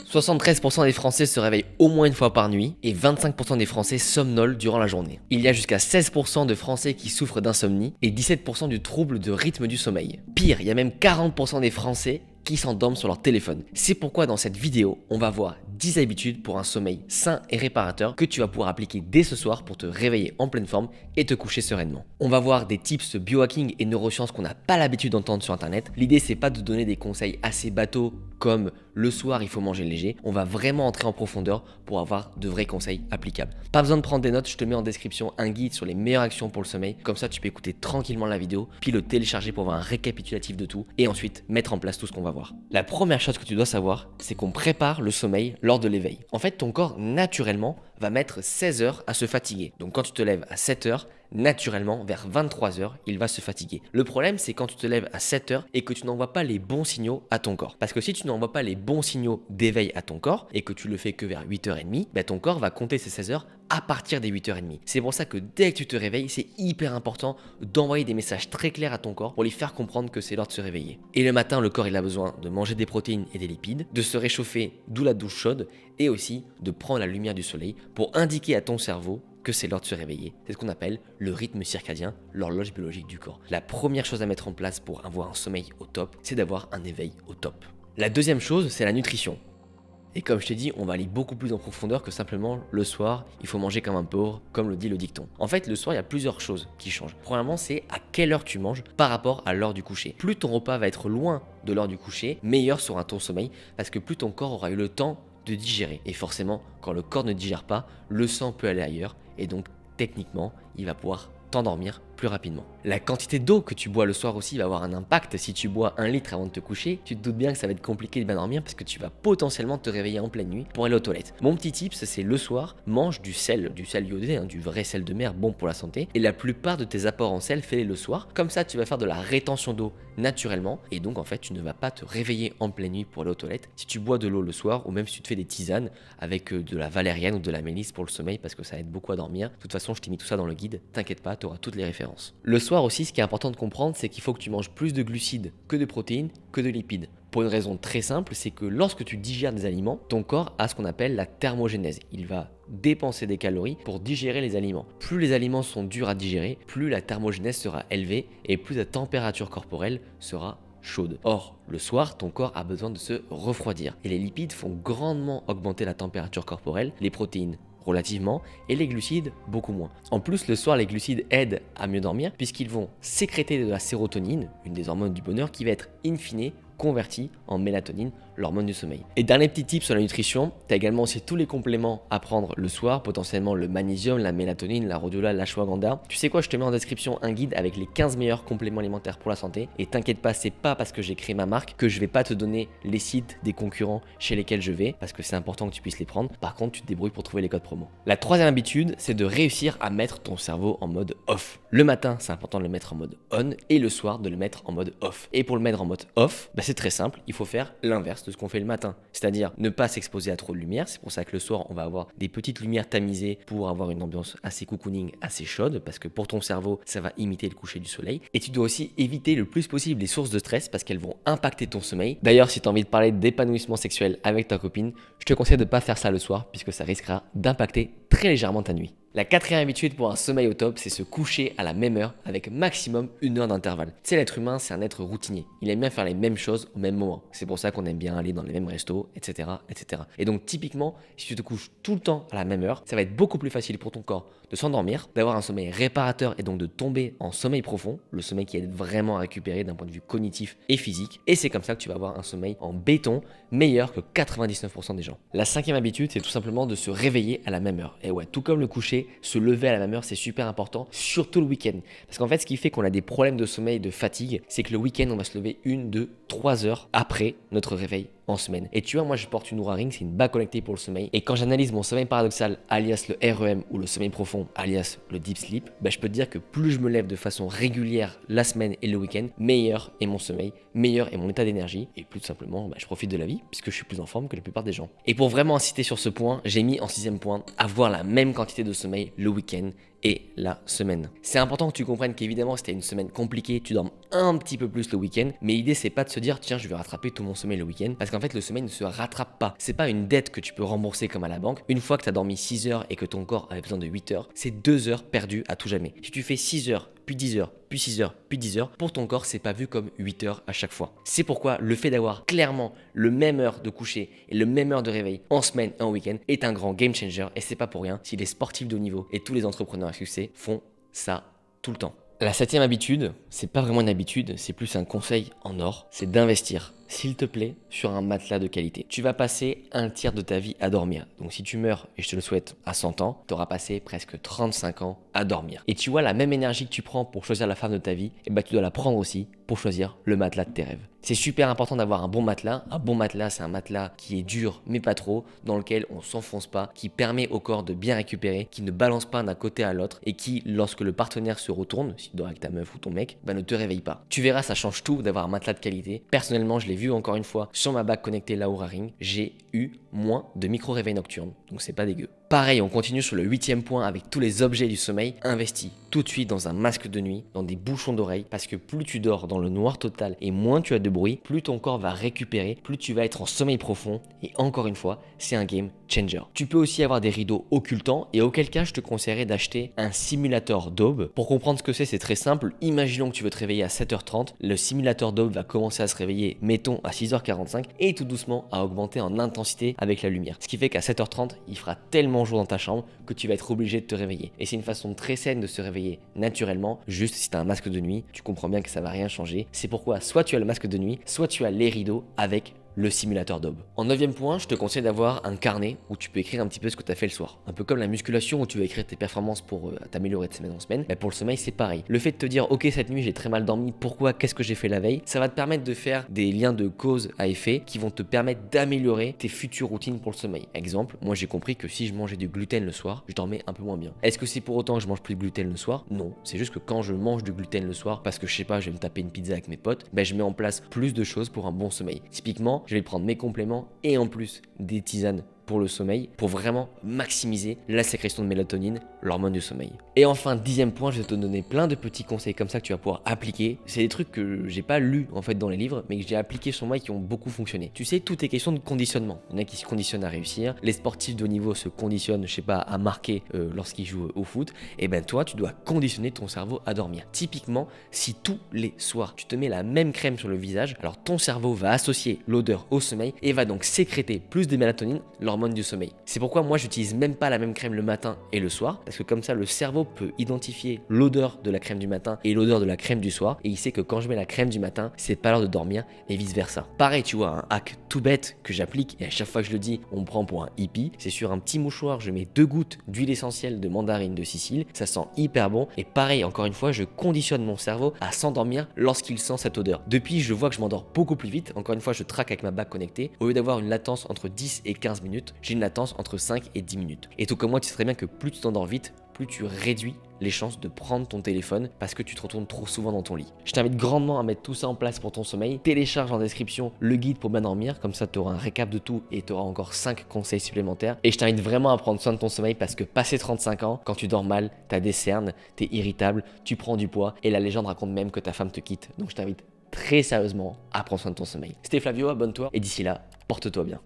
73% des Français se réveillent au moins une fois par nuit et 25% des Français somnolent durant la journée. Il y a jusqu'à 16% de Français qui souffrent d'insomnie et 17% du trouble de rythme du sommeil. Pire, il y a même 40% des Français qui s'endorment sur leur téléphone. C'est pourquoi dans cette vidéo, on va voir 10 habitudes pour un sommeil sain et réparateur que tu vas pouvoir appliquer dès ce soir pour te réveiller en pleine forme et te coucher sereinement. On va voir des tips biohacking et neurosciences qu'on n'a pas l'habitude d'entendre sur internet. L'idée c'est pas de donner des conseils assez bateaux comme le soir il faut manger léger. On va vraiment entrer en profondeur pour avoir de vrais conseils applicables. Pas besoin de prendre des notes, je te mets en description un guide sur les meilleures actions pour le sommeil. Comme ça tu peux écouter tranquillement la vidéo, puis le télécharger pour avoir un récapitulatif de tout et ensuite mettre en place tout ce qu'on va voir. La première chose que tu dois savoir, c'est qu'on prépare le sommeil lors de l'éveil. En fait, ton corps naturellement va mettre 16 heures à se fatiguer. Donc quand tu te lèves à 7 heures, naturellement, vers 23 heures, il va se fatiguer. Le problème, c'est quand tu te lèves à 7 heures et que tu n'envoies pas les bons signaux à ton corps. Parce que si tu n'envoies pas les bons signaux d'éveil à ton corps et que tu le fais que vers 8h30, bah ton corps va compter ces 16 heures à partir des 8h30. C'est pour ça que dès que tu te réveilles, c'est hyper important d'envoyer des messages très clairs à ton corps pour lui faire comprendre que c'est l'heure de se réveiller. Et le matin, le corps il a besoin de manger des protéines et des lipides, de se réchauffer, d'où la douche chaude, et aussi de prendre la lumière du soleil pour indiquer à ton cerveau que c'est l'heure de se réveiller. C'est ce qu'on appelle le rythme circadien, l'horloge biologique du corps. La première chose à mettre en place pour avoir un sommeil au top, c'est d'avoir un éveil au top. La deuxième chose, c'est la nutrition. Et comme je t'ai dit, on va aller beaucoup plus en profondeur que simplement le soir, il faut manger comme un pauvre, comme le dit le dicton. En fait, le soir, il y a plusieurs choses qui changent. Premièrement, c'est à quelle heure tu manges par rapport à l'heure du coucher. Plus ton repas va être loin de l'heure du coucher, meilleur sera ton sommeil, parce que plus ton corps aura eu le temps de digérer. Et forcément, quand le corps ne digère pas, le sang peut aller ailleurs, et donc techniquement, il va pouvoir t'endormir plus rapidement. La quantité d'eau que tu bois le soir aussi va avoir un impact. Si tu bois 1 litre avant de te coucher, tu te doutes bien que ça va être compliqué de bien dormir parce que tu vas potentiellement te réveiller en pleine nuit pour aller aux toilettes. Mon petit tips, c'est le soir, mange du sel iodé, du vrai sel de mer, bon pour la santé. Et la plupart de tes apports en sel, fais-les le soir. Comme ça, tu vas faire de la rétention d'eau naturellement. Et donc, en fait, tu ne vas pas te réveiller en pleine nuit pour aller aux toilettes. Si tu bois de l'eau le soir, ou même si tu te fais des tisanes avec de la valériane ou de la mélisse pour le sommeil parce que ça aide beaucoup à dormir. De toute façon, je t'ai mis tout ça dans le guide. T'inquiète pas, tu auras toutes les références. Le soir aussi, ce qui est important de comprendre, c'est qu'il faut que tu manges plus de glucides que de protéines, que de lipides. Pour une raison très simple, c'est que lorsque tu digères des aliments, ton corps a ce qu'on appelle la thermogénèse. Il va dépenser des calories pour digérer les aliments. Plus les aliments sont durs à digérer, plus la thermogénèse sera élevée et plus la température corporelle sera chaude. Or, le soir, ton corps a besoin de se refroidir. Et les lipides font grandement augmenter la température corporelle, les protéines relativement, et les glucides beaucoup moins. En plus, le soir, les glucides aident à mieux dormir puisqu'ils vont sécréter de la sérotonine, une des hormones du bonheur, qui va être in fine convertie en mélatonine, l'hormone du sommeil. Et dernier petit tip sur la nutrition, tu as également aussi tous les compléments à prendre le soir, potentiellement le magnésium, la mélatonine, la rhodiola, l'ashwagandha. Tu sais quoi, je te mets en description un guide avec les 15 meilleurs compléments alimentaires pour la santé. Et t'inquiète pas, c'est pas parce que j'ai créé ma marque que je vais pas te donner les sites des concurrents chez lesquels je vais, parce que c'est important que tu puisses les prendre. Par contre, tu te débrouilles pour trouver les codes promo. La troisième habitude, c'est de réussir à mettre ton cerveau en mode off. Le matin, c'est important de le mettre en mode on et le soir de le mettre en mode off. Et pour le mettre en mode off, c'est très simple, il faut faire l'inverse de ce qu'on fait le matin, c'est-à-dire ne pas s'exposer à trop de lumière. C'est pour ça que le soir on va avoir des petites lumières tamisées pour avoir une ambiance assez cocooning, assez chaude, parce que pour ton cerveau ça va imiter le coucher du soleil. Et tu dois aussi éviter le plus possible les sources de stress parce qu'elles vont impacter ton sommeil. D'ailleurs, si tu as envie de parler d'épanouissement sexuel avec ta copine, je te conseille de ne pas faire ça le soir puisque ça risquera d'impacter très légèrement ta nuit. La quatrième habitude pour un sommeil au top, c'est se coucher à la même heure avec maximum 1 heure d'intervalle. Tu sais, l'être humain, c'est un être routinier. Il aime bien faire les mêmes choses au même moment. C'est pour ça qu'on aime bien aller dans les mêmes restos, etc., etc. Et donc, typiquement, si tu te couches tout le temps à la même heure, ça va être beaucoup plus facile pour ton corps de s'endormir, d'avoir un sommeil réparateur et donc de tomber en sommeil profond, le sommeil qui aide vraiment à récupérer d'un point de vue cognitif et physique. Et c'est comme ça que tu vas avoir un sommeil en béton meilleur que 99% des gens. La cinquième habitude, c'est tout simplement de se réveiller à la même heure. Et ouais, tout comme le coucher, se lever à la même heure, c'est super important, surtout le week-end. Parce qu'en fait, ce qui fait qu'on a des problèmes de sommeil, de fatigue, c'est que le week-end, on va se lever 1, 2, 3 heures après notre réveil en semaine. Et tu vois, moi je porte une Oura Ring, c'est une bague connectée pour le sommeil. Et quand j'analyse mon sommeil paradoxal, alias le REM, ou le sommeil profond, alias le deep sleep, je peux te dire que plus je me lève de façon régulière la semaine et le week-end, meilleur est mon sommeil, meilleur est mon état d'énergie, et plus simplement, je profite de la vie, puisque je suis plus en forme que la plupart des gens. Et pour vraiment insister sur ce point, j'ai mis en 6e point, avoir la même quantité de sommeil le week-end et la semaine. C'est important que tu comprennes qu'évidemment si tu as une semaine compliquée, tu dormes un petit peu plus le week-end, mais l'idée c'est pas de se dire tiens je vais rattraper tout mon sommeil le week-end, parce qu'en fait le sommeil ne se rattrape pas. C'est pas une dette que tu peux rembourser comme à la banque. Une fois que tu as dormi 6 heures et que ton corps avait besoin de 8 heures, c'est 2 heures perdues à tout jamais. Si tu fais 6 heures, puis 10 heures, puis 6 heures, puis 10 heures, pour ton corps, c'est pas vu comme 8 heures à chaque fois. C'est pourquoi le fait d'avoir clairement le même heure de coucher et le même heure de réveil en semaine et en week-end est un grand game changer, et c'est pas pour rien si les sportifs de haut niveau et tous les entrepreneurs à succès font ça tout le temps. La 7e habitude, c'est pas vraiment une habitude, c'est plus un conseil en or, c'est d'investir, s'il te plaît, sur un matelas de qualité. Tu vas passer un tiers de ta vie à dormir. Donc si tu meurs, et je te le souhaite, à 100 ans, tu auras passé presque 35 ans à dormir. Et tu vois, la même énergie que tu prends pour choisir la femme de ta vie, et bah tu dois la prendre aussi pour choisir le matelas de tes rêves. C'est super important d'avoir un bon matelas. Un bon matelas, c'est un matelas qui est dur, mais pas trop, dans lequel on s'enfonce pas, qui permet au corps de bien récupérer, qui ne balance pas d'un côté à l'autre, et qui, lorsque le partenaire se retourne, si tu dors avec ta meuf ou ton mec, bah ne te réveille pas. Tu verras, ça change tout d'avoir un matelas de qualité. Personnellement, je l'ai vu encore une fois sur ma bague connectée Laoura Ring, j'ai eu moins de micro-réveils nocturnes, donc c'est pas dégueu. Pareil, on continue sur le 8e point avec tous les objets du sommeil. Investis tout de suite dans un masque de nuit, dans des bouchons d'oreilles, parce que plus tu dors dans le noir total et moins tu as de bruit, plus ton corps va récupérer, plus tu vas être en sommeil profond, et encore une fois, c'est un game changer. Tu peux aussi avoir des rideaux occultants, et auquel cas je te conseillerais d'acheter un simulateur d'aube. Pour comprendre ce que c'est très simple. Imaginons que tu veux te réveiller à 7h30, le simulateur d'aube va commencer à se réveiller, mettons à 6h45, et tout doucement à augmenter en intensité avec la lumière. Ce qui fait qu'à 7h30, il fera tellement jour dans ta chambre que tu vas être obligé de te réveiller. Et c'est une façon très saine de se réveiller naturellement. Juste si tu as un masque de nuit, tu comprends bien que ça va rien changer. C'est pourquoi soit tu as le masque de nuit, soit tu as les rideaux avec le simulateur d'aube. En 9e point, je te conseille d'avoir un carnet où tu peux écrire un petit peu ce que tu as fait le soir. Un peu comme la musculation où tu vas écrire tes performances pour t'améliorer de semaine en semaine. Mais pour le sommeil, c'est pareil. Le fait de te dire ok, cette nuit j'ai très mal dormi, pourquoi, qu'est-ce que j'ai fait la veille, ça va te permettre de faire des liens de cause à effet qui vont te permettre d'améliorer tes futures routines pour le sommeil. Exemple, moi j'ai compris que si je mangeais du gluten le soir, je dormais un peu moins bien. Est-ce que c'est pour autant que je mange plus de gluten le soir? Non, c'est juste que quand je mange du gluten le soir parce que je sais pas, je vais me taper une pizza avec mes potes, ben je mets en place plus de choses pour un bon sommeil. Typiquement, je vais prendre mes compléments et en plus des tisanes pour le sommeil, pour vraiment maximiser la sécrétion de mélatonine, l'hormone du sommeil. Et enfin, 10e point, je vais te donner plein de petits conseils comme ça que tu vas pouvoir appliquer. C'est des trucs que j'ai pas lus en fait dans les livres, mais que j'ai appliqués sur moi et qui ont beaucoup fonctionné. Tu sais, tout est question de conditionnement. Il y en a qui se conditionnent à réussir, les sportifs de haut niveau se conditionnent, je sais pas, à marquer lorsqu'ils jouent au foot. Et ben toi, tu dois conditionner ton cerveau à dormir. Typiquement, si tous les soirs tu te mets la même crème sur le visage, alors ton cerveau va associer l'odeur au sommeil et va donc sécréter plus de mélatonine, l'hormone du sommeil. C'est pourquoi moi j'utilise même pas la même crème le matin et le soir, parce que comme ça le cerveau peut identifier l'odeur de la crème du matin et l'odeur de la crème du soir, et il sait que quand je mets la crème du matin, c'est pas l'heure de dormir, et vice versa. Pareil, tu vois, un hack tout bête que j'applique, et à chaque fois que je le dis, on me prend pour un hippie, c'est sur un petit mouchoir, je mets 2 gouttes d'huile essentielle de mandarine de Sicile, ça sent hyper bon, et pareil, encore une fois, je conditionne mon cerveau à s'endormir lorsqu'il sent cette odeur. Depuis, je vois que je m'endors beaucoup plus vite, encore une fois, je traque avec ma bague connectée, au lieu d'avoir une latence entre 10 et 15 minutes, j'ai une latence entre 5 et 10 minutes. Et tout comme moi, tu sais très bien que plus tu t'endors vite, plus tu réduis les chances de prendre ton téléphone parce que tu te retournes trop souvent dans ton lit. Je t'invite grandement à mettre tout ça en place pour ton sommeil. Télécharge en description le guide pour bien dormir, comme ça tu auras un récap de tout et tu auras encore 5 conseils supplémentaires. Et je t'invite vraiment à prendre soin de ton sommeil parce que passé 35 ans, quand tu dors mal, tu as des cernes, tu es irritable, tu prends du poids et la légende raconte même que ta femme te quitte. Donc je t'invite très sérieusement à prendre soin de ton sommeil. C'était Flavio, abonne-toi et d'ici là, porte-toi bien.